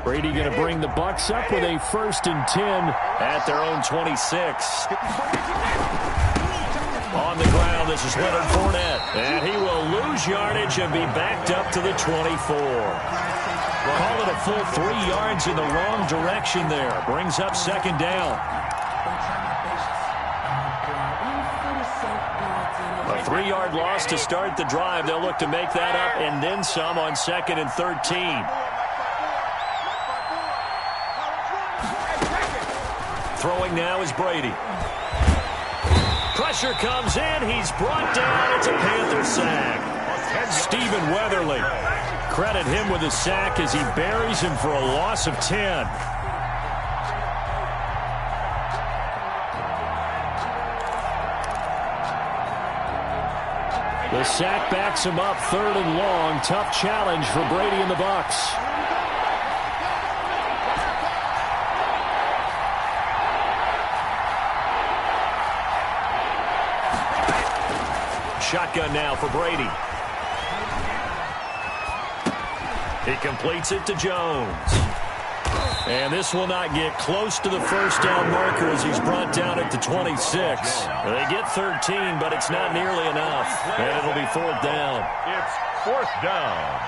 Brady going to bring the Bucs up with a 1st and 10 at their own 26. On the ground, this is Leonard Fournette. And he will lose yardage and be backed up to the 24. Call it a full 3 yards in the wrong direction there. Brings up 2nd down. A 3-yard loss to start the drive. They'll look to make that up and then some on 2nd and 13. Throwing now is Brady. Pressure comes in. He's brought down. It's a Panther sack. Stephen Weatherly. Credit him with a sack as he buries him for a loss of 10. The sack backs him up 3rd and long. Tough challenge for Brady and the Bucs. Shotgun now for Brady. He completes it to Jones. And this will not get close to the 1st down marker as he's brought down at the 26. They get 13, but it's not nearly enough. And it'll be 4th down. It's 4th down.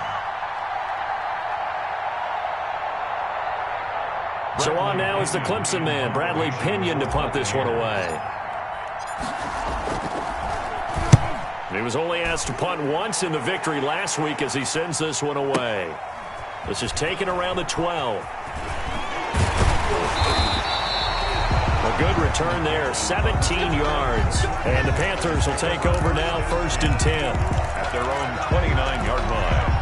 So on now is the Clemson man, Bradley Pinion, to punt this one away. He was only asked to punt once in the victory last week as he sends this one away. This is taken around the 12. A good return there, 17 yards. And the Panthers will take over now, 1st and 10. At their own 29-yard line.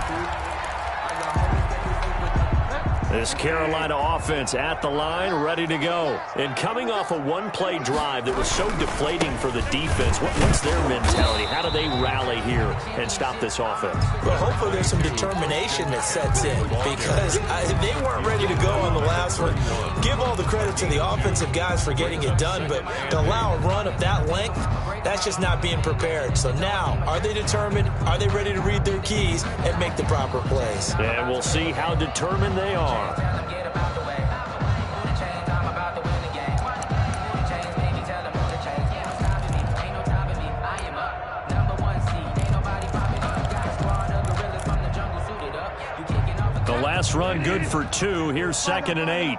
This Carolina offense at the line, ready to go. And coming off a one-play drive that was so deflating for the defense, what's their mentality? How do they rally here and stop this offense? Well, hopefully there's some determination that sets in because they weren't ready to go on the last one. Give all the credit to the offensive guys for getting it done, but to allow a run of that length, that's just not being prepared. So now, are they determined? Are they ready to read their keys and make the proper plays? And we'll see how determined they are. The last run good for 2. Here's 2nd and 8.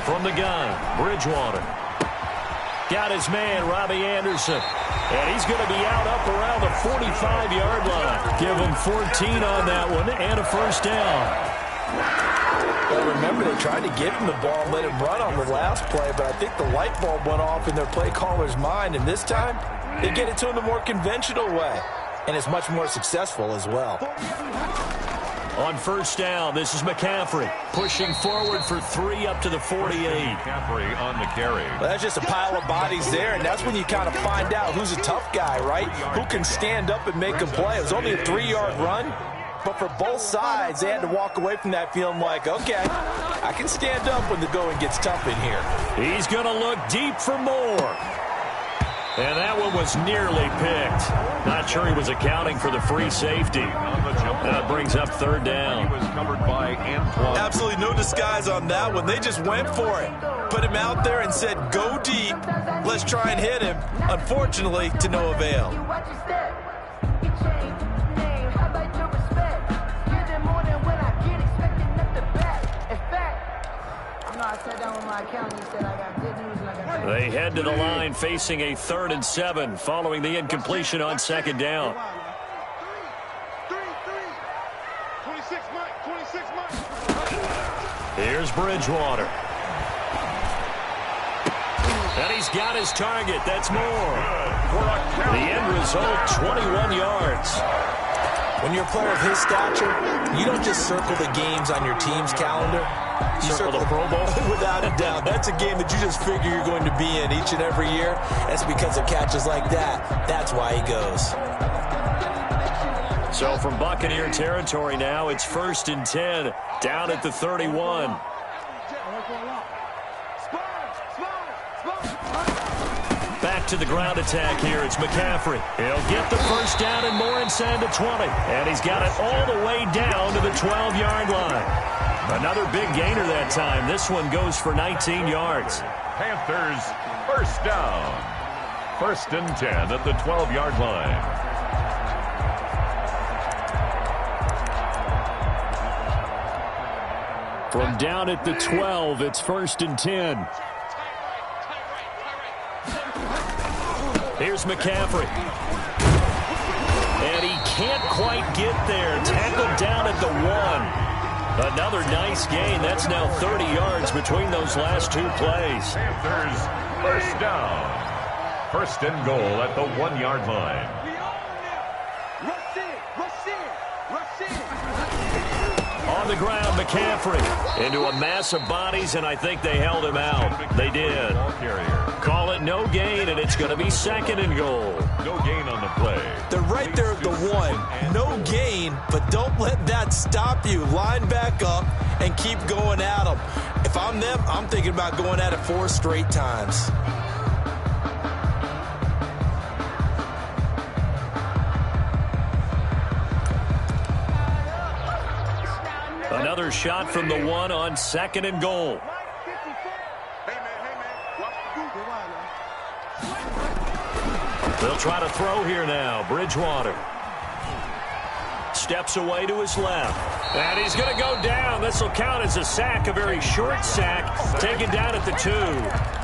From the gun, Bridgewater. Got his man, Robbie Anderson. And he's going to be out up around the 45-yard line. Give him 14 on that one and a 1st down. Well, remember, they tried to give him the ball and let him run on the last play, but I think the light bulb went off in their play caller's mind, and this time they get it to him the more conventional way, and it's much more successful as well. On 1st down, this is McCaffrey pushing forward for 3 up to the 48. McCaffrey on the carry. Well, that's just a pile of bodies there, and that's when you kind of find out who's a tough guy, right? Who can stand up and make a play. It was only a 3-yard run, but for both sides, they had to walk away from that feeling like, okay, I can stand up when the going gets tough in here. He's going to look deep for more. And that one was nearly picked. Not sure he was accounting for the free safety. That brings up 3rd down. He was covered by Antoine. Absolutely no disguise on that one. They just went for it. Put him out there and said, go deep. Let's try and hit him. Unfortunately, to no avail. They head to the line facing a 3rd and 7 following the incompletion on 2nd down. Here's Bridgewater. And he's got his target. That's more. The end result, 21 yards. When you're a player of his stature, you don't just circle the games on your team's calendar. You circle the Pro Bowl? Without a doubt. That's a game that you just figure you're going to be in each and every year. That's because of catches like that. That's why he goes. So from Buccaneer territory now, it's 1st and 10, down at the 31. Back to the ground attack here. It's McCaffrey. He'll get the first down and more inside the 20. And he's got it all the way down to the 12-yard line. Another big gainer that time. This one goes for 19 yards. Panthers first down. 1st and 10 at the 12-yard line. From down at the 12, it's 1st and 10. Here's McCaffrey. And he can't quite get there. Tackled down at the 1. Another nice gain. That's now 30 yards between those last 2 plays. Panthers first down. 1st and goal at the 1-yard line. On the ground, McCaffrey into a mass of bodies, and I think they held him out. They did. Call it no gain, and it's going to be 2nd and goal. No gain on the play. They're right there at the 1. No gain, but don't let that stop you. Line back up and keep going at them. If I'm them, I'm thinking about going at it 4 straight times. Another shot from the 1 on 2nd and goal. They'll try to throw here now. Bridgewater steps away to his left. And he's going to go down. This will count as a sack, a very short sack, taken down at the 2.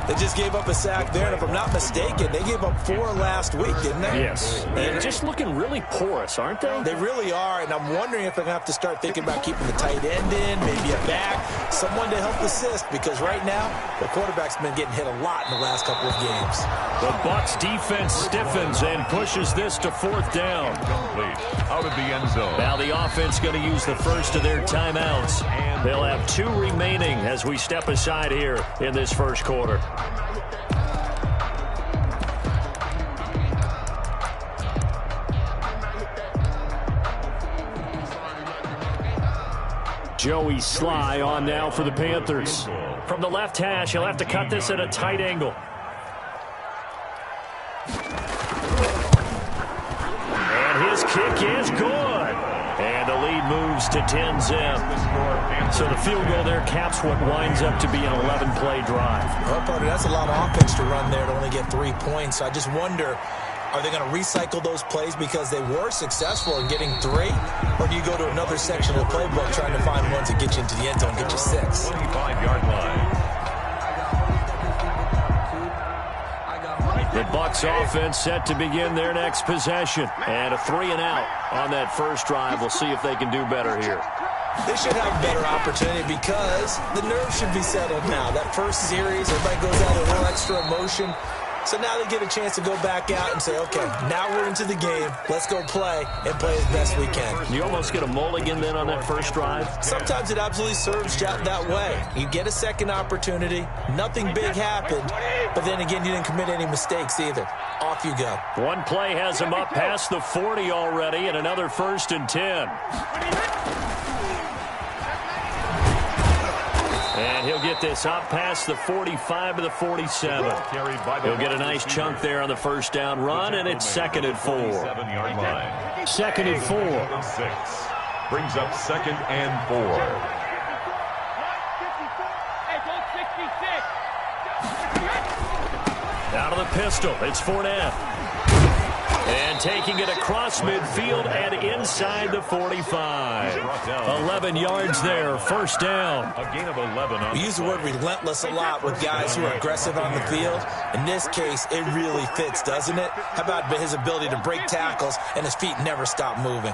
They just gave up a sack there, and if I'm not mistaken, they gave up 4 last week, didn't they? Yes. And just looking really porous, aren't they? They really are, and I'm wondering if they're going to have to start thinking about keeping the tight end in, maybe a back, someone to help assist, because right now, the quarterback's been getting hit a lot in the last couple of games. The Bucs defense stiffens and pushes this to 4th down. Complete. Out of the end zone. Now the offense going to use the first of their timeouts. They'll have 2 remaining as we step aside here in this first quarter. Joey Sly on now for the Panthers. From the left hash, he'll have to cut this at a tight angle. And his kick is good. And the lead moves to 10-zip. So the field goal there caps what winds up to be an 11-play drive. Well, partner, that's a lot of offense to run there to only get 3 points. So I just wonder, are they going to recycle those plays because they were successful in getting 3? Or do you go to another section of the playbook trying to find ones that get you into the end zone, get you 6? 25-yard line. The Bucs offense set to begin their next possession. And a 3-and-out on that first drive. We'll see if they can do better here. They should have a better opportunity because the nerves should be settled now. That first series, everybody goes out with a little extra emotion. So now they get a chance to go back out and say, okay, now we're into the game. Let's go play and play as best we can. You almost get a mulligan then on that first drive? Sometimes it absolutely serves that way. You get a second opportunity. Nothing big happened. But then again, you didn't commit any mistakes either. Off you go. One play has him up past the 40 already, and another 1st and 10. And he'll get this up past the 45 to the 47. He'll get a nice chunk there on the first down run, and it's 2nd and 4. 7-yard line. 2nd and 4. 6. Brings up 2nd and 4. Out of the pistol, it's Fournette. And taking it across midfield and inside the 45. 11 yards there, first down. A gain of 11. We use the word relentless a lot with guys who are aggressive on the field. In this case, it really fits, doesn't it? How about his ability to break tackles and his feet never stop moving?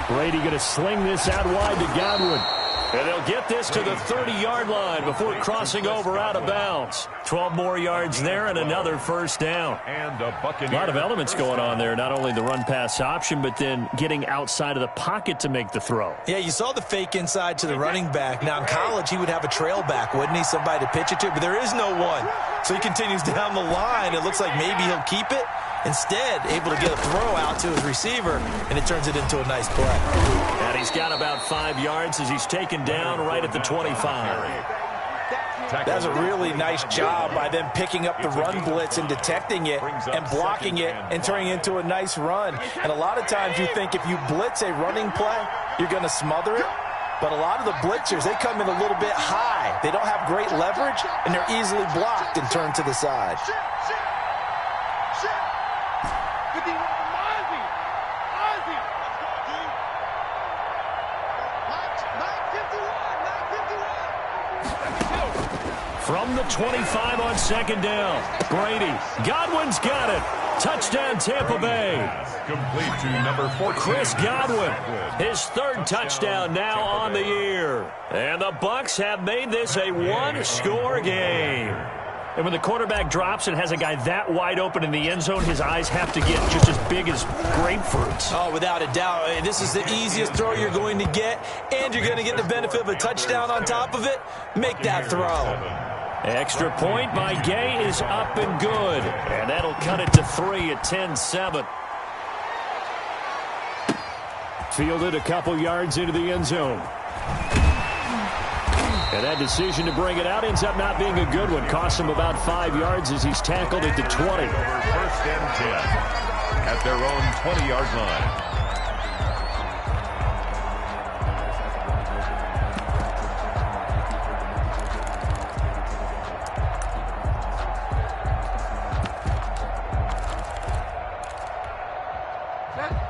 Brady going to sling this out wide to Godwin. And they'll get this to the 30-yard line before crossing over out of bounds. 12 more yards there and another first down. And a lot of elements going on there. Not only the run-pass option, but then getting outside of the pocket to make the throw. Yeah, you saw the fake inside to the running back. Now, in college, he would have a trail back, wouldn't he? Somebody to pitch it to, but there is no one. So he continues down the line. It looks like maybe he'll keep it. Instead, able to get a throw out to his receiver, and it turns it into a nice play. And he's got about 5 yards as he's taken down right at the 25. That's a really nice job by them picking up the run blitz and detecting it and blocking it and turning it into a nice run. And a lot of times you think if you blitz a running play, you're going to smother it. But a lot of the blitzers, they come in a little bit high. They don't have great leverage, and they're easily blocked and turned to the side. From the 25 on second down, Brady. Godwin's got it. Touchdown, Tampa Bay. Complete to number 14. Chris Godwin, his third touchdown now on the year. And the Bucs have made this a one-score game. And when the quarterback drops and has a guy that wide open in the end zone, his eyes have to get just as big as grapefruits. Oh, without a doubt. This is the easiest throw you're going to get, and you're going to get the benefit of a touchdown on top of it. Make that throw. Extra point by Gay is up and good. And that'll cut it to 3 at 10-7. Fielded a couple yards into the end zone. And that decision to bring it out ends up not being a good one. Costs him about 5 yards as he's tackled at the 20. First and 10 at their own 20-yard line.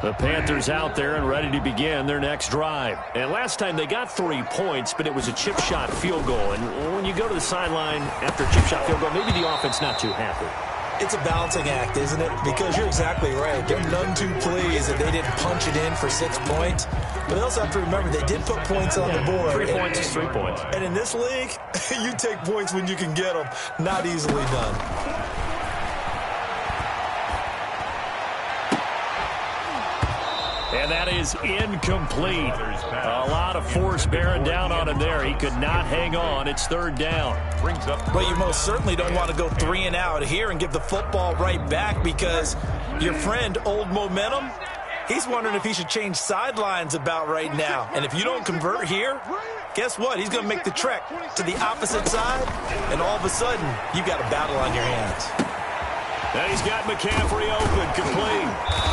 The Panthers out there and ready to begin their next drive. And last time they got 3 points, but it was a chip shot field goal. And when you go to the sideline after a chip shot field goal, maybe the offense not too happy. It's a balancing act, isn't it? Because you're exactly right. They're none too pleased that they didn't punch it in for 6 points. But they also have to remember they did put points on the board. 3 points is 3 points. And in this league, you take points when you can get them. Not easily done. And that is incomplete. A lot of force bearing down on him there. He could not hang on. It's third down. But you most certainly don't want to go 3 and out here and give the football right back, because your friend, Old Momentum, he's wondering if he should change sidelines about right now. And if you don't convert here, guess what? He's going to make the trek to the opposite side, and all of a sudden, you've got a battle on your hands. And he's got McCaffrey open, complete.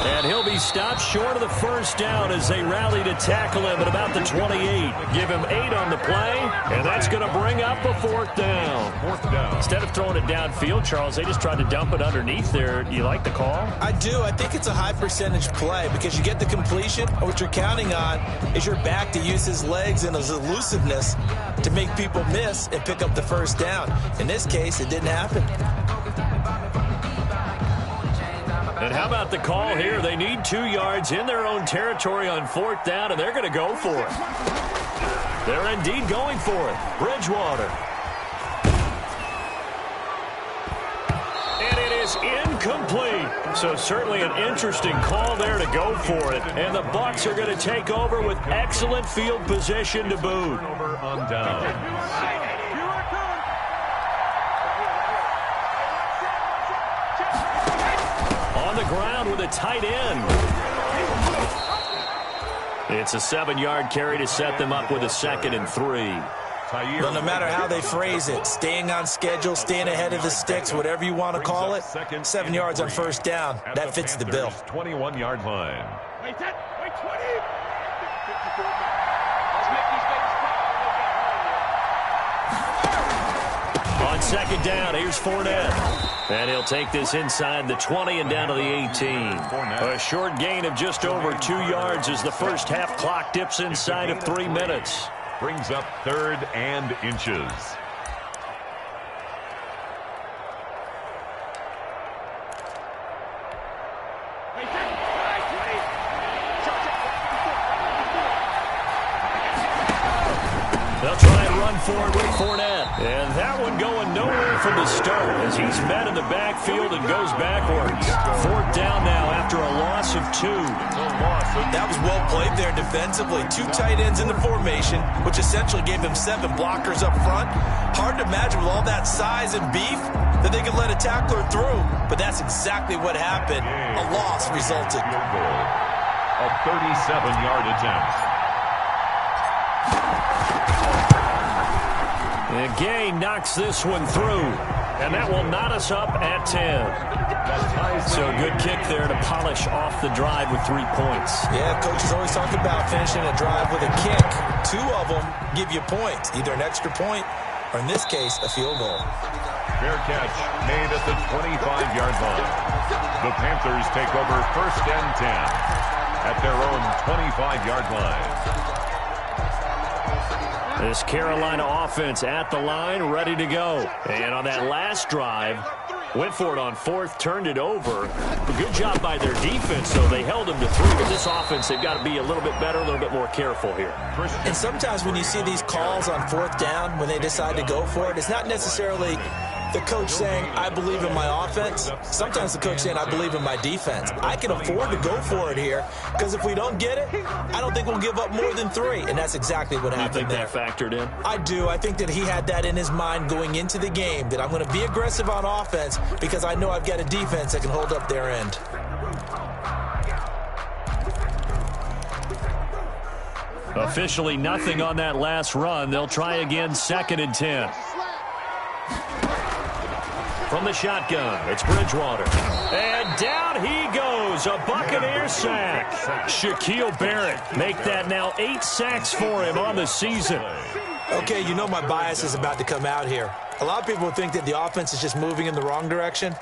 And he'll be stopped short of the first down as they rally to tackle him at about the 28. Give him 8 on the play, and that's going to bring up a fourth down. Instead of throwing it downfield, Charles, they just tried to dump it underneath there. Do you like the call? I do. I think it's a high percentage play because you get the completion. What you're counting on is your back to use his legs and his elusiveness to make people miss and pick up the first down. In this case, it didn't happen. And how about the call here? They need 2 yards in their own territory on fourth down, and they're going to go for it. They're indeed going for it. Bridgewater. And it is incomplete. So certainly an interesting call there to go for it. And the Bucs are going to take over with excellent field position to boot. Over on down. Ground with a tight end. It's a 7-yard carry to set them up with a 2nd and 3. Well, no matter how they phrase it, staying on schedule, staying ahead of the sticks, whatever you want to call it, 7 yards on first down, that fits the bill. 21-yard line. On second down, here's Fournette. And he'll take this inside the 20 and down to the 18. A short gain of just over 2 yards as the first half clock dips inside of 3 minutes. Brings up 3rd and inches. They'll try and run forward with Fournette. And that one going nowhere from the start as he's met in the backfield and goes backwards. Fourth down now after a loss of 2. That was well played there defensively. 2 tight ends in the formation, which essentially gave them 7 blockers up front. Hard to imagine with all that size and beef that they could let a tackler through. But that's exactly what happened. A loss resulted. A 37-yard attempt. And Gay knocks this one through. And that will knot us up at 10. So a good kick there to polish off the drive with 3 points. Yeah, coaches always talk about finishing a drive with a kick. 2 of them give you points, either an extra point or, in this case, a field goal. Fair catch made at the 25-yard line. The Panthers take over 1st and 10 at their own 25-yard line. This Carolina offense at the line, ready to go. And on that last drive, went for it on 4th, turned it over. A good job by their defense, though. They held them to 3, but this offense, they've got to be a little bit better, a little bit more careful here. And sometimes when you see these calls on 4th down, when they decide to go for it, it's not necessarily the coach saying, I believe in my offense. Sometimes the coach saying, I believe in my defense. I can afford to go for it here, because if we don't get it, I don't think we'll give up more than 3. And that's exactly what happened there. You think that factored in? I do. I think that he had that in his mind going into the game, that I'm going to be aggressive on offense because I know I've got a defense that can hold up their end. Officially nothing on that last run. They'll try again, 2nd and 10. From the shotgun, it's Bridgewater. And down he goes, a Buccaneer sack. Shaquille Barrett make that now 8 sacks for him on the season. Okay, you know my bias is about to come out here. A lot of people think that the offense is just moving in the wrong direction.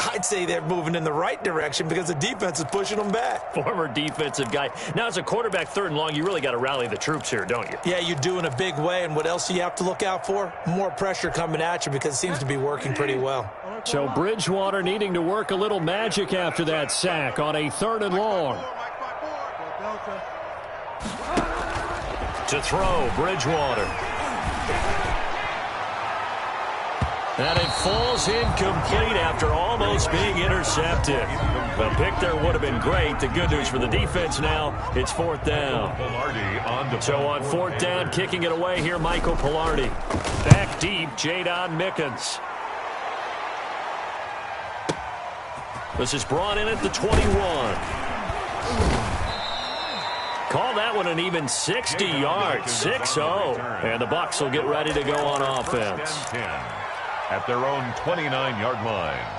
I'd say they're moving in the right direction because the defense is pushing them back. Former defensive guy. Now, as a quarterback, 3rd and long, you really got to rally the troops here, don't you? Yeah, you do in a big way. And what else do you have to look out for? More pressure coming at you because it seems to be working pretty well. So Bridgewater needing to work a little magic after that sack on a 3rd and long. To throw, Bridgewater. And it falls incomplete after almost being intercepted. The pick there would have been great. The good news for the defense now, it's 4th down. So on 4th down, kicking it away here, Michael Pilardi. Back deep, Jadon Mickens. This is brought in at the 21. Call that one an even 60 yards, 6-0. And the Bucs will get ready to go on offense. At their own 29-yard line.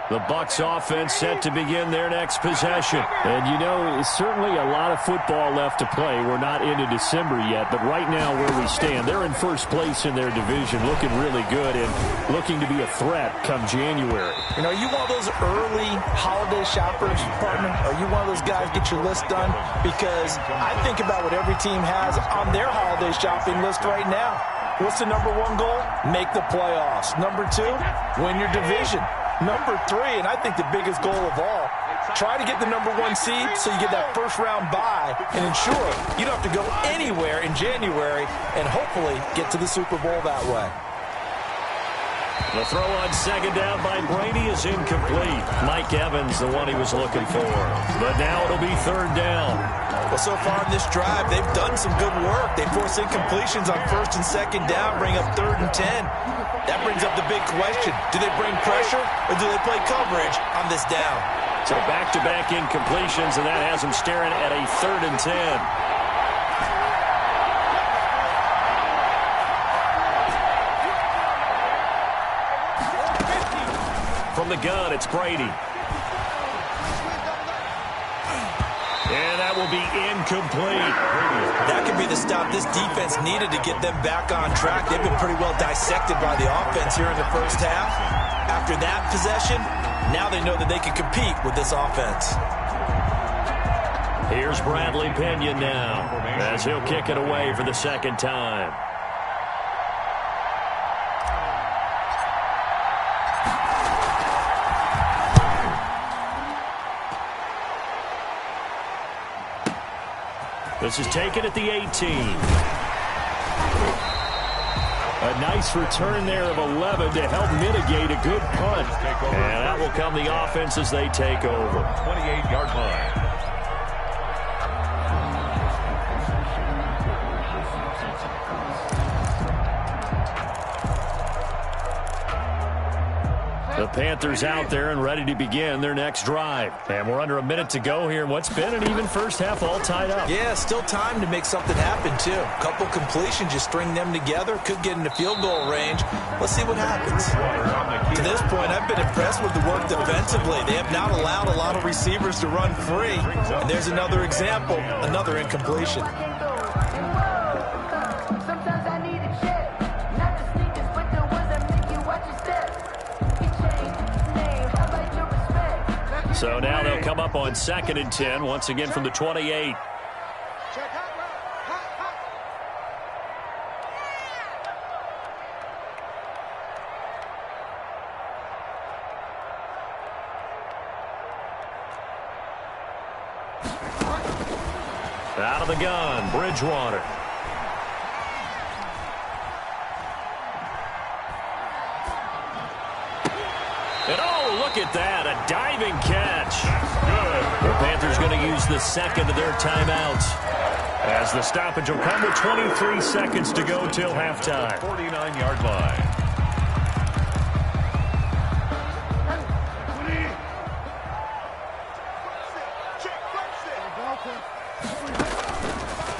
The Bucs offense set to begin their next possession. And, you know, certainly a lot of football left to play. We're not into December yet, but right now where we stand, they're in 1st place in their division, looking really good and looking to be a threat come January. You know, you one of those early holiday shoppers, partner? Are you one of those guys get your list done? Because I think about what every team has on their holiday shopping list right now. What's the number 1 goal? Make the playoffs. Number 2, win your division. Number 3, and I think the biggest goal of all, try to get the number 1 seed so you get that 1st round bye and ensure you don't have to go anywhere in January and hopefully get to the Super Bowl that way. The throw on 2nd down by Brady is incomplete. Mike Evans, the one he was looking for. But now it'll be 3rd down. Well, so far in this drive, they've done some good work. They force incompletions on 1st and 2nd down, bring up 3rd and 10. That brings up the big question. Do they bring pressure or do they play coverage on this down? So back-to-back incompletions, and that has them staring at a 3rd and 10. From the gun, it's Brady. And that will be incomplete. That could be the stop this defense needed to get them back on track. They've been pretty well dissected by the offense here in the 1st half. After that possession, now they know that they can compete with this offense. Here's Bradley Pinion now as he'll kick it away for the 2nd time. This is taken at the 18. A nice return there of 11 to help mitigate a good punt. And that will come the offense as they take over. 28-yard line. The Panthers out there and ready to begin their next drive. And we're under a minute to go here in what's been an even first half, all tied up. Yeah, still time to make something happen, too. A couple completions, you string them together, could get into field goal range. Let's see what happens. To this point, I've been impressed with the work defensively. They have not allowed a lot of receivers to run free. And there's another example, another incompletion. So now they'll come up on 2nd and 10, once again from the 28. Out of the gun, Bridgewater. And oh, look at that, a diving catch. Good. The Panthers going to use the second of their timeouts, as the stoppage will come with 23 seconds to go till halftime. 49-yard line.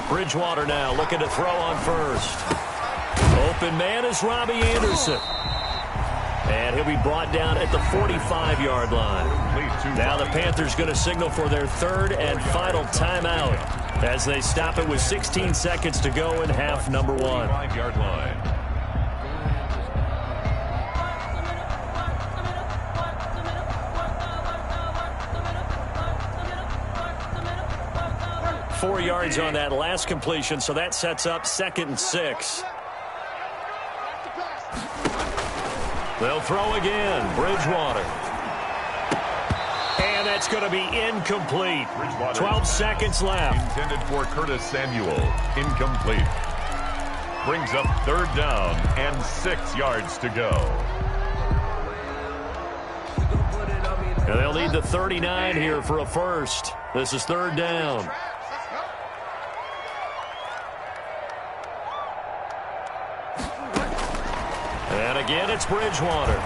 Bridgewater now looking to throw on first. Open man is Robbie Anderson. And he'll be brought down at the 45-yard line. Now the Panthers going to signal for their third and final timeout as they stop it with 16 seconds to go in half number one. 5-yard line. Four yards on that last completion, so that sets up 2nd and 6. They'll throw again. Bridgewater. And that's going to be incomplete. 12 seconds left. Intended for Curtis Samuel. Incomplete. Brings up 3rd down and 6 yards to go. And they'll need the 39 here for a first. This is 3rd down. And again, it's Bridgewater.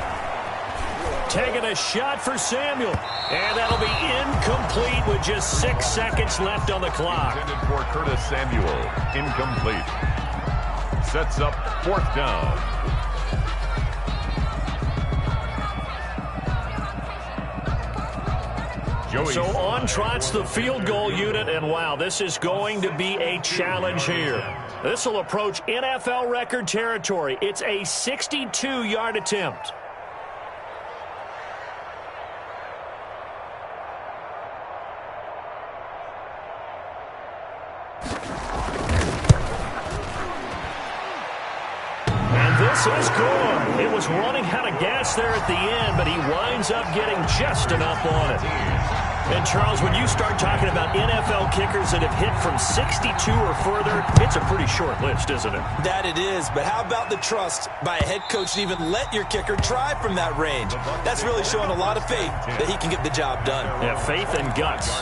Taking a shot for Samuel. And that'll be incomplete with just 6 seconds left on the clock. Intended for Curtis Samuel. Incomplete. Sets up 4th down. So on trots the field goal unit, and wow, this is going to be a challenge here. This will approach NFL record territory. It's a 62-yard attempt. And this is good. It was running out of gas there at the end, but he winds up getting just enough on it. And, Charles, when you start talking about NFL kickers that have hit from 62 or further, it's a pretty short list, isn't it? That it is, but how about the trust by a head coach to even let your kicker try from that range? That's really showing a lot of faith that he can get the job done. Yeah, faith and guts.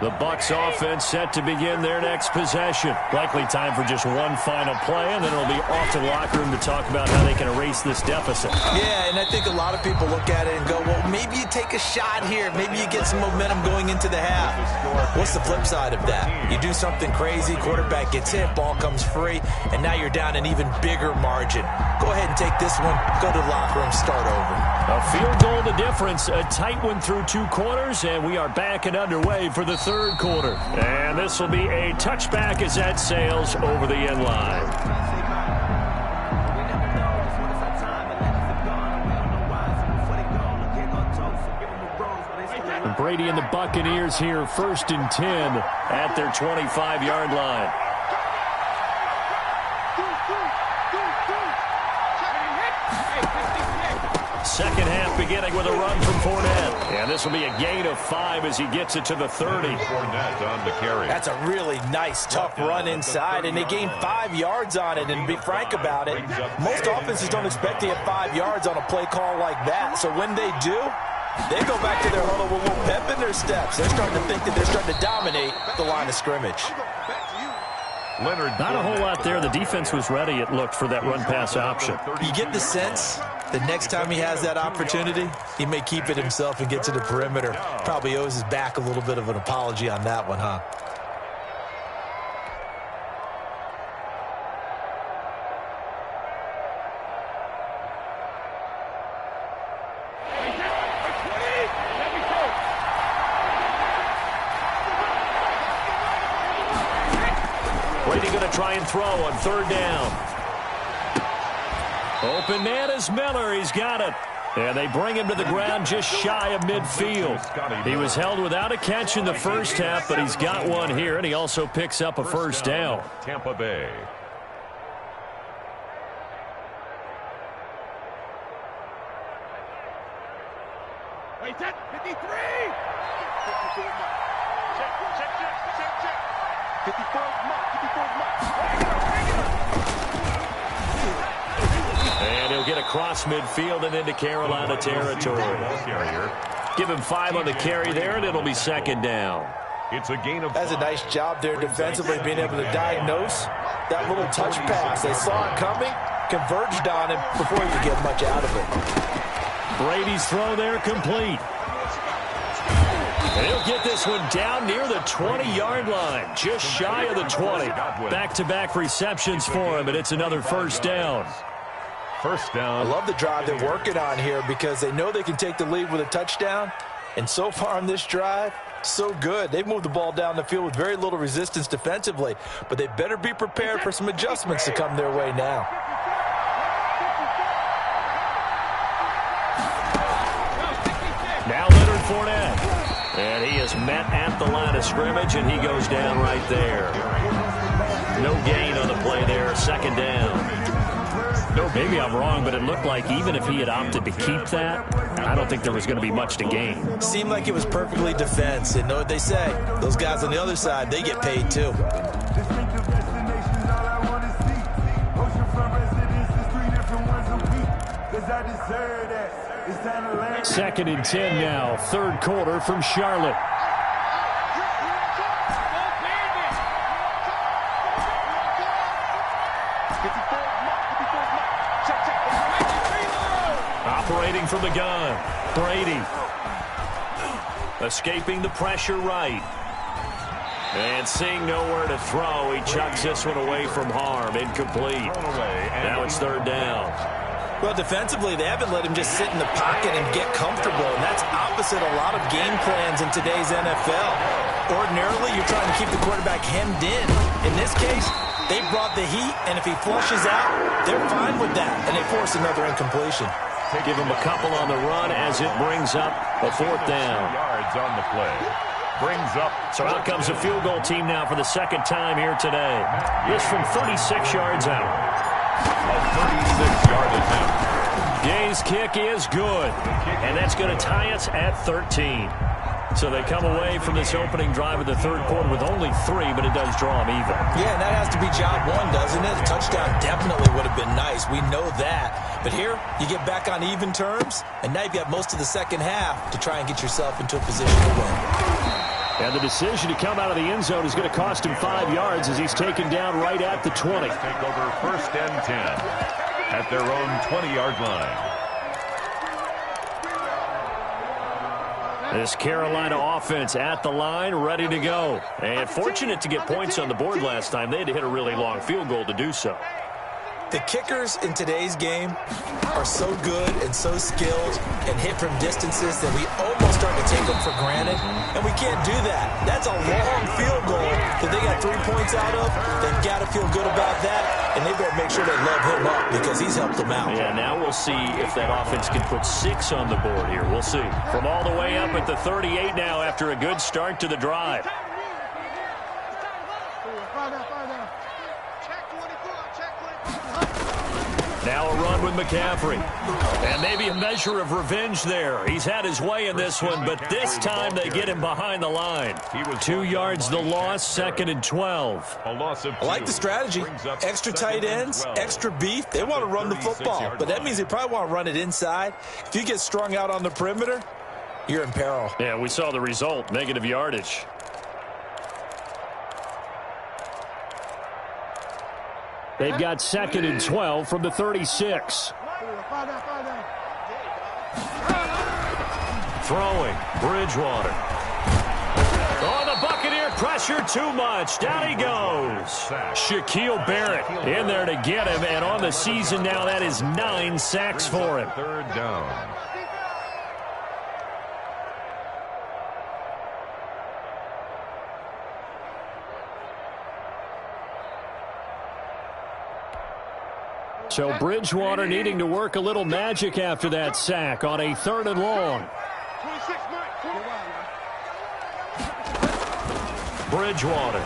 The Bucs offense set to begin their next possession. Likely time for just one final play, and then it'll be off to the locker room to talk about how they can erase this deficit. Yeah, and I think a lot of people look at it and go, well, maybe you take a shot here. Maybe you get some momentum going into the half. What's the flip side of that? You do something crazy, quarterback gets hit, ball comes free, and now you're down an even bigger margin. Go ahead and take this one, go to the locker room, start over. A field goal the difference, a tight one through 2 quarters, and we are back and underway for the 3rd quarter. And this will be a touchback as that sails over the end line. Brady and the Buccaneers here, 1st and 10 at their 25-yard line. Second half beginning with a run from Fournette. And this will be a gain of 5 as he gets it to the 30. Fournette on the carry. That's a really nice, tough run inside, and they gained 5 yards on it. And to be frank about it, most offenses don't expect to get 5 yards on a play call like that. So when they do, They go back to their huddle with a little pep in their steps. They're starting to think that they're starting to dominate the line of scrimmage. Leonard. Not a whole lot there. The defense was ready, it looked, for that run-pass option. You get the sense the next time he has that opportunity, he may keep it himself and get to the perimeter. Probably owes his back a little bit of an apology on that one, huh? Brady going to try and throw on third down. Open man is Miller. He's got it. And they bring him to the ground just shy of midfield. He was held without a catch in the first half, but he's got one here, and he also picks up a first down. Tampa Bay. Wait, 53! 54's mark. And he'll get across midfield and into Carolina territory. Give him 5 on the carry there, and it'll be second down. It's a gain of 5. That's a nice job there defensively, being able to diagnose that little touch pass. They saw it coming, converged on him before he could get much out of it. Brady's throw there complete. And he'll get this one down near the 20-yard line, just shy of the 20. Back-to-back receptions for him, and it's another first down. First down. I love the drive they're working on here because they know they can take the lead with a touchdown. And so far on this drive, so good. They've moved the ball down the field with very little resistance defensively, but they better be prepared for some adjustments to come their way now. Now Leonard Fournette. And he is met at the line of scrimmage, and he goes down right there. No gain on the play there, second down. Maybe I'm wrong, but it looked like even if he had opted to keep that, I don't think there was going to be much to gain. Seemed like it was perfectly defense. And know what they say? Those guys on the other side, they get paid too. Second and 10 now, third quarter from Charlotte. Operating from the gun, Brady. Escaping the pressure right. And seeing nowhere to throw, he chucks this one away from harm. Incomplete. Now it's third down. Well, defensively, they haven't let him just sit in the pocket and get comfortable, and that's opposite a lot of game plans in today's NFL. Ordinarily, you're trying to keep the quarterback hemmed in. In this case, they brought the heat, and if he flushes out, they're fine with that, and they force another incompletion. Give him a couple on the run as it brings up a fourth down. Yards on the play. Brings up. So out comes a field goal team now for the second time here today. This from 36 yards out. A 36-yard attempt. Gay's kick is good, and that's going to tie us at 13. So they come away from this opening drive of the third quarter with only 3, but it does draw them even. Yeah, and that has to be job one, doesn't it? A touchdown definitely would have been nice. We know that. But here, you get back on even terms, and now you've got most of the second half to try and get yourself into a position to win. And the decision to come out of the end zone is going to cost him 5 yards as he's taken down right at the 20. Take over first and 10 at their own 20-yard line. This Carolina offense at the line, ready to go. And fortunate to get points on the board last time. They had to hit a really long field goal to do so. The kickers in today's game are so good and so skilled and hit from distances that we almost start to take them for granted, and we can't do that. That's a long field goal that they got 3 points out of. They've got to feel good about that, and they better make sure they love him up because he's helped them out. Yeah, now we'll see if that offense can put 6 on the board here. We'll see. From all the way up at the 38 now after a good start to the drive. Now a run with McCaffrey. And maybe a measure of revenge there. He's had his way in this one, but this time they get him behind the line. 2 yards the loss, second and 12. A loss of 2. I like the strategy. Extra tight ends, extra beef. They want to run the football, but that means they probably want to run it inside. If you get strung out on the perimeter, you're in peril. Yeah, we saw the result, negative yardage. They've got 2nd and 12 from the 36. Throwing, Bridgewater. Oh, the Buccaneer pressure too much. Down he goes. Shaquille Barrett in there to get him, and on the season now, that is 9 sacks for him. 3rd down. So Bridgewater needing to work a little magic after that sack on a 3rd and long. Bridgewater.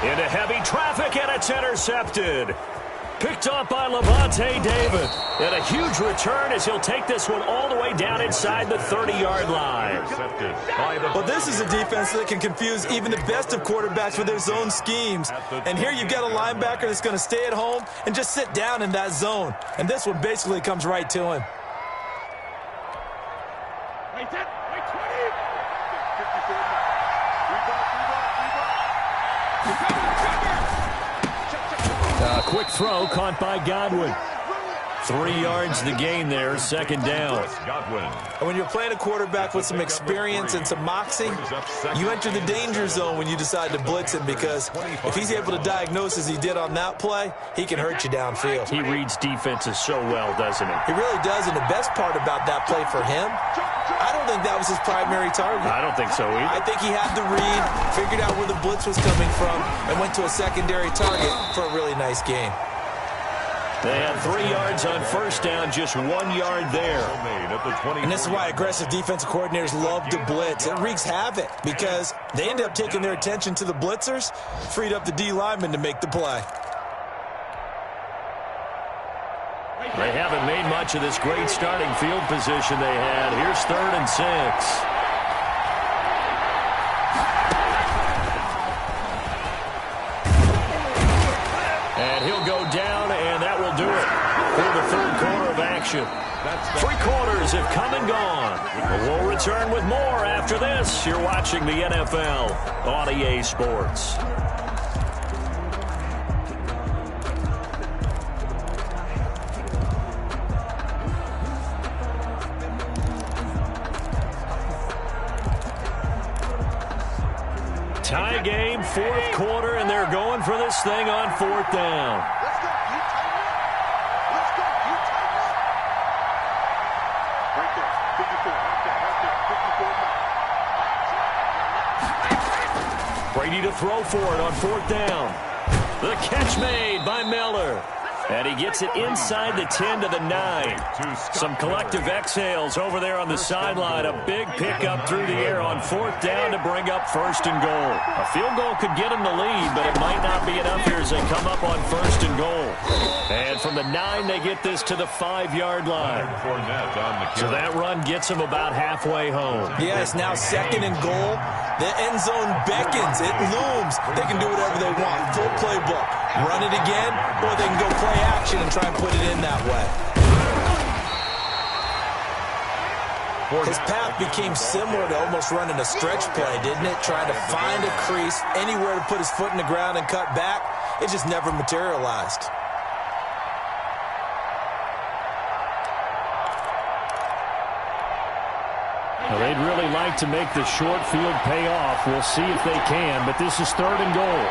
Into heavy traffic, and it's intercepted. Picked up by Levante David. And a huge return as he'll take this one all the way down inside the 30-yard line. Well, this is a defense that can confuse even the best of quarterbacks with their zone schemes. And here you've got a linebacker that's going to stay at home and just sit down in that zone. And this one basically comes right to him. Quick throw caught by Godwin. 3 yards the gain there, 2nd down. And when you're playing a quarterback with some experience and some moxie, you enter the danger zone when you decide to blitz him, because if he's able to diagnose as he did on that play, he can hurt you downfield. He reads defenses so well, doesn't he? He really does, and the best part about that play for him, I don't think that was his primary target. I don't think so either. I think he had the read, figured out where the blitz was coming from, and went to a secondary target for a really nice gain. They had 3 yards on 1st down, just 1 yard there. And this is why aggressive defensive coordinators love to blitz. It wreaks havoc because they end up taking their attention to the blitzers, freed up the D lineman to make the play. They haven't made much of this great starting field position they had. Here's 3rd and 6. And he'll go down, and that will do it for the 3rd quarter of action. 3 quarters have come and gone. We'll return with more after this. You're watching the NFL on EA Sports. Tie game, 4th quarter, and they're going for this thing on 4th down. Let's go, right there, 54, right there, 54. Brady to throw for it on 4th down. The catch made by Miller. And he gets it inside the 10 to the 9. Some collective exhales over there on the sideline. A big pickup through the air on 4th down to bring up 1st and goal. A field goal could get him the lead, but it might not be enough here as they come up on 1st and goal. And from the 9, they get this to the 5-yard line. So that run gets them about halfway home. Yeah, it's now 2nd and goal. The end zone beckons. It looms. They can do whatever they want. Full playbook. Run it again, or they can go play action and try and put it in that way. His path became similar to almost running a stretch play, didn't it? Trying to find a crease, anywhere to put his foot in the ground and cut back. It just never materialized. Well, they'd really like to make the short field pay off. We'll see if they can, but this is 3rd and goal.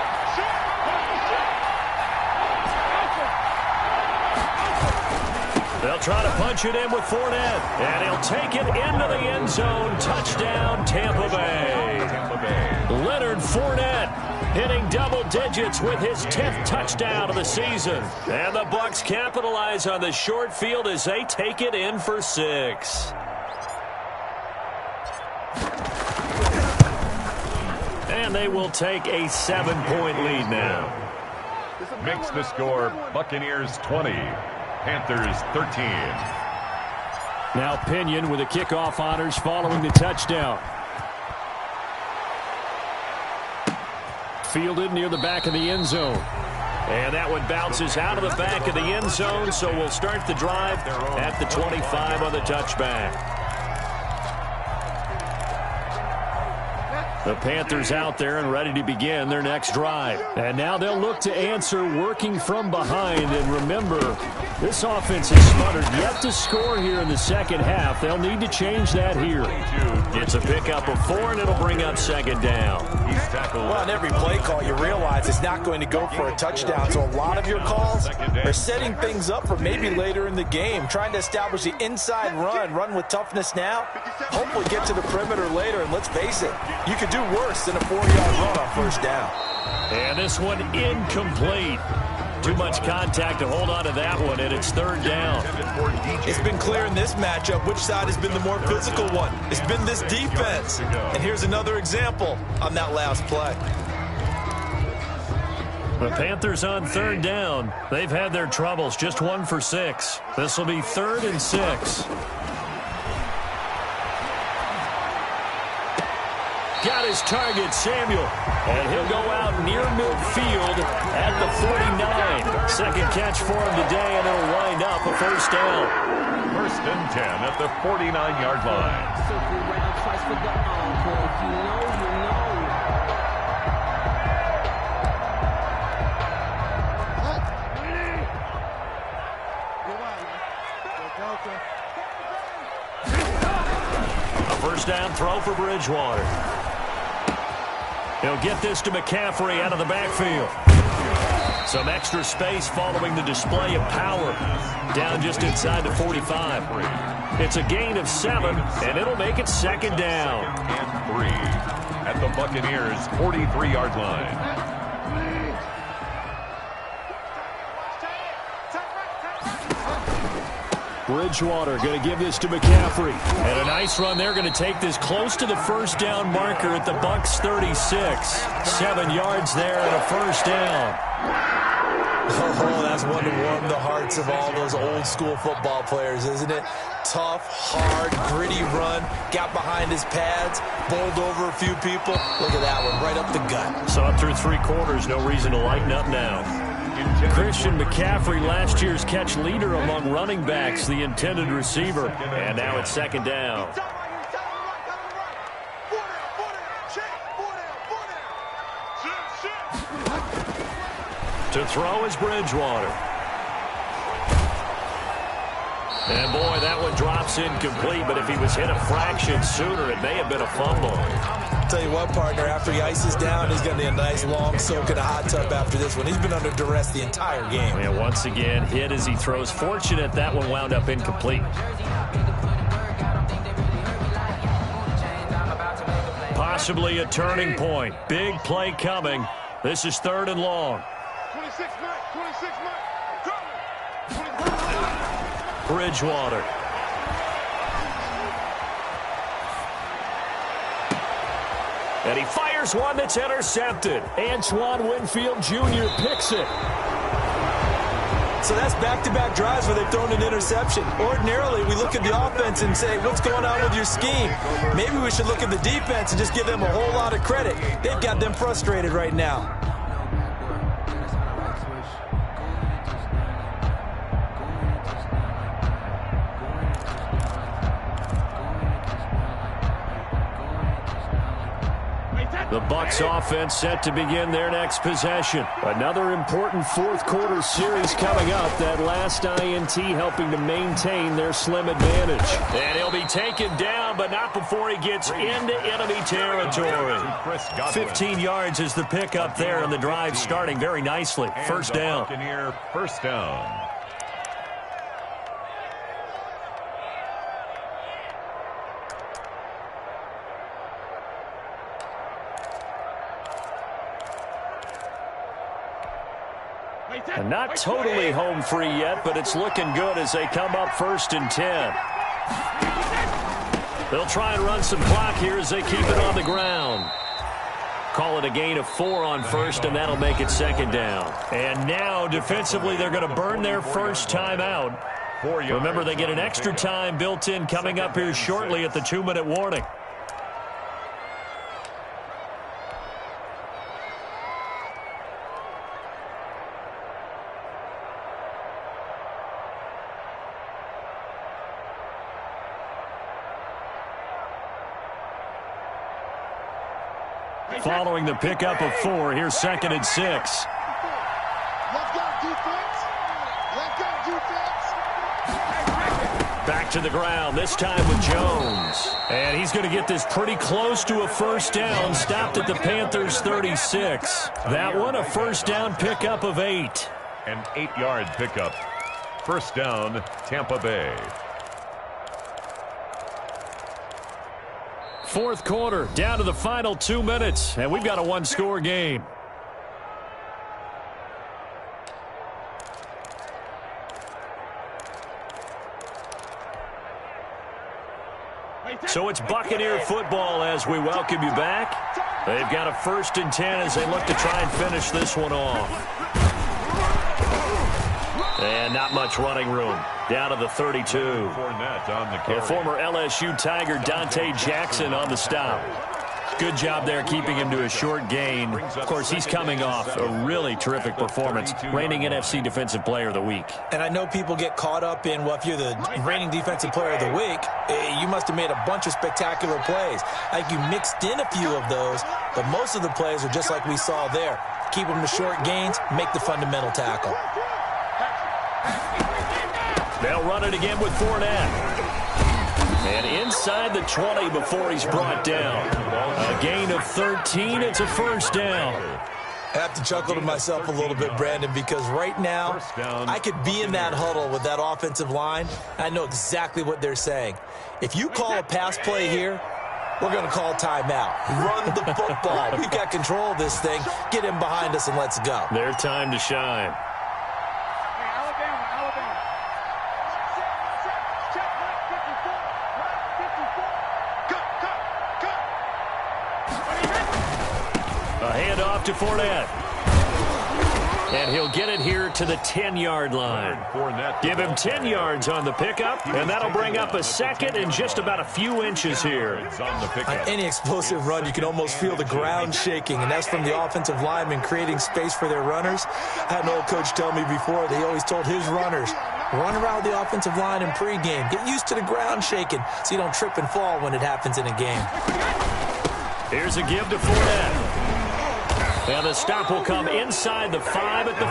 They'll try to punch it in with Fournette, and he'll take it into the end zone. Touchdown, Tampa Bay. Leonard Fournette hitting double digits with his 10th touchdown of the season. And the Bucs capitalize on the short field as they take it in for 6. And they will take a 7-point lead now. Makes the score Buccaneers 20. Panthers 13. Now Pinion with the kickoff honors following the touchdown. Fielded near the back of the end zone. And that one bounces out of the back of the end zone, so we'll start the drive at the 25 on the touchback. The Panthers out there and ready to begin their next drive. And now they'll look to answer working from behind. And remember, this offense is smuttered yet to score here in the second half. They'll need to change that here. It's a pickup of 4, and it'll bring up second down. Well, on every play call, you realize it's not going to go for a touchdown. So a lot of your calls are setting things up for maybe later in the game, trying to establish the inside run with toughness now. Hopefully get to the perimeter later, and let's face it, you could do worse than a 4-yard run on first down. And this one incomplete. Too much contact to hold on to that one, and it's third down. It's been clear in this matchup which side has been the more physical one. It's been this defense. And here's another example on that last play. The Panthers on third down. They've had their troubles, just 1 for 6. This will be 3rd and 6. Got his target, Samuel. And he'll go out near midfield at the 49. Second catch for him today, and it'll wind up a first down. 1st and 10 at the 49-yard line. A first down throw for Bridgewater. He'll get this to McCaffrey out of the backfield. Some extra space following the display of power. Down just inside the 45. It's a gain of 7, and it'll make it second down. And 3 at the Buccaneers' 43-yard line. Bridgewater going to give this to McCaffrey. And a nice run there, going to take this close to the first down marker at the Bucs 36. 7 yards there and a first down. Oh, that's one to warm the hearts of all those old school football players, isn't it? Tough, hard, gritty run. Got behind his pads, bowled over a few people. Look at that one, right up the gut. Saw it through 3 quarters. No reason to lighten up now. Christian McCaffrey, last year's catch leader among running backs, the intended receiver. And now it's second down. To throw is Bridgewater. And boy, that one drops incomplete, but if he was hit a fraction sooner, it may have been a fumble. Tell you what, partner, after he ices down, he's going to be a nice long soak in a hot tub after this one. He's been under duress the entire game. And once again, hit as he throws. Fortunate that one wound up incomplete. Possibly a turning point. Big play coming. This is 3rd and long. 26 Bridgewater. And he fires one that's intercepted. Antoine Winfield Jr. picks it. So that's back-to-back drives where they've thrown an interception. Ordinarily, we look at the offense and say, what's going on with your scheme? Maybe we should look at the defense and just give them a whole lot of credit. They've got them frustrated right now. The Bucs offense set to begin their next possession. Another important 4th quarter series coming up. That last INT helping to maintain their slim advantage. And he'll be taken down, but not before he gets into enemy territory. 15 yards is the pickup there, and the drive starting very nicely. First down. First down. And not totally home free yet, but it's looking good as they come up 1st and 10. They'll try and run some clock here as they keep it on the ground. Call it a gain of 4 on first, and that'll make it second down. And now, defensively, they're going to burn their first timeout. Remember, they get an extra time built in coming up here shortly at the 2-minute warning. Following the pickup of 4, here's 2nd and 6. Let's go, defense. Let's go, defense. Back to the ground, this time with Jones. And he's going to get this pretty close to a first down, stopped at the Panthers' 36. That one, a first down pickup of 8. An 8-yard pickup. First down, Tampa Bay. Fourth quarter, down to the final 2 minutes, and we've got a one-score game. So it's Buccaneer football as we welcome you back. They've got a 1st and 10 as they look to try and finish this one off. And not much running room. Down to the 32. The former LSU Tiger Dante Jackson on the stop. Good job there keeping him to a short gain. Of course, he's coming off a really terrific performance, reigning NFC Defensive Player of the Week. And I know people get caught up in, well, if you're the reigning Defensive Player of the Week, you must have made a bunch of spectacular plays. I think you mixed in a few of those, but most of the plays are just like we saw there. Keep them to short gains, make the fundamental tackle. They'll run it again with Fournette. And inside the 20 before he's brought down. A gain of 13. It's a first down. I have to chuckle to myself a little bit, Brandon, because right now I could be in that huddle with that offensive line. I know exactly what they're saying. If you call a pass play here, we're going to call timeout. Run the football. We've got control of this thing. Get him behind us and let's go. Their time to shine. To Fournette. And he'll get it here to the 10-yard line. Give him 10 yards on the pickup, and that'll bring up a 2nd and just about a few inches here. On any explosive run, you can almost feel the ground shaking, and that's from the offensive linemen creating space for their runners. I had an old coach tell me before, they always told his runners, run around the offensive line in pregame. Get used to the ground shaking so you don't trip and fall when it happens in a game. Here's a give to Fournette. And the stop will come inside the 5 at the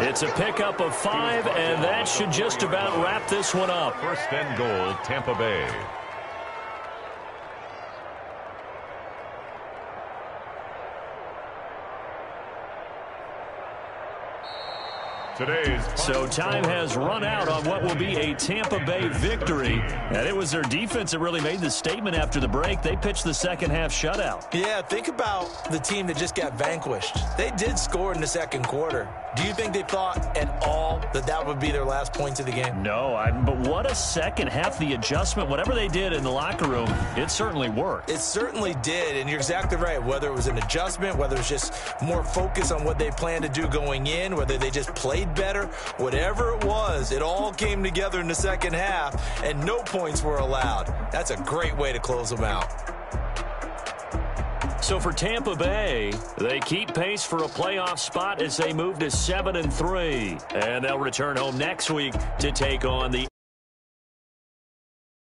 4. It's a pickup of 5, and that should just about wrap this one up. 1st and goal, Tampa Bay. So time has run out on what will be a Tampa Bay victory. And it was their defense that really made the statement after the break. They pitched the second half shutout. Yeah, think about the team that just got vanquished. They did score in the second quarter. Do you think they thought at all that that would be their last points of the game? No, but what a second half. The adjustment, whatever they did in the locker room, it certainly worked. It certainly did, and you're exactly right. Whether it was an adjustment, whether it's just more focus on what they planned to do going in, whether they just played better, whatever it was, it all came together in the second half, and no points were allowed. That's a great way to close them out. So for Tampa Bay, they keep pace for a playoff spot as they move to 7-3. And they'll return home next week to take on the